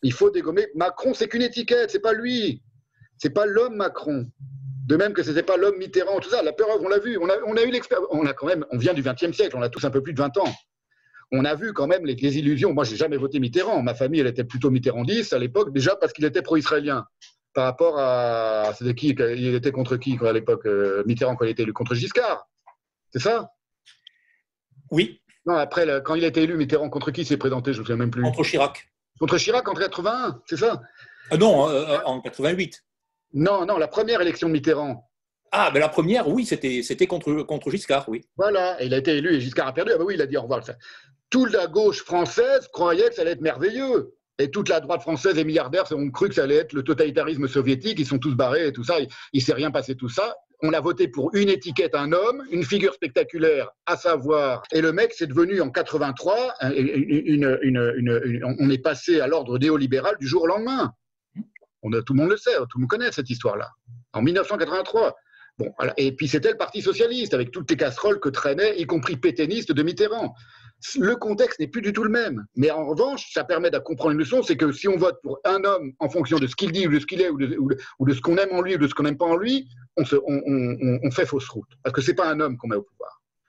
Il faut dégommer. Macron, c'est qu'une étiquette, c'est pas lui. C'est pas l'homme Macron. De même que ce n'était pas l'homme Mitterrand, tout ça. La preuve, on l'a vu. On a eu l'expérience. On vient du XXe siècle, on a tous un peu plus de 20 ans. On a vu quand même les illusions. Moi, j'ai jamais voté Mitterrand. Ma famille, elle était plutôt mitterrandiste à l'époque, déjà parce qu'il était pro-israélien. Par rapport à. C'était qui? Il était contre qui à l'époque? Mitterrand, quand il était élu contre Giscard. C'est ça? Oui. Non, après, quand il a été élu, Mitterrand, contre qui s'est présenté? Je ne me souviens même plus. Contre Chirac. Contre Chirac en 81, c'est ça? Ah non, en 88. Non, la première élection de Mitterrand. Ah, ben la première, oui, c'était contre Giscard, oui. Voilà, et il a été élu et Giscard a perdu. Ah ben oui, il a dit au revoir. Toute la gauche française croyait que ça allait être merveilleux. Et toute la droite française et milliardaires ont cru que ça allait être le totalitarisme soviétique. Ils sont tous barrés et tout ça. Il ne s'est rien passé tout ça. On a voté pour une étiquette, un homme, une figure spectaculaire, à savoir. Et le mec, c'est devenu en 83, on est passé à l'ordre néolibéral du jour au lendemain. Tout le monde le sait, tout le monde connaît cette histoire-là. En 1983. Bon, voilà. Et puis c'était le Parti socialiste, avec toutes les casseroles que traînait, y compris pétainiste de Mitterrand. Le contexte n'est plus du tout le même. Mais en revanche, ça permet de comprendre une leçon, c'est que si on vote pour un homme en fonction de ce qu'il dit, ou de ce qu'il est, ou de ce qu'on aime en lui, ou de ce qu'on n'aime pas en lui, on fait fausse route. Parce que ce n'est pas un homme qu'on met au pouvoir.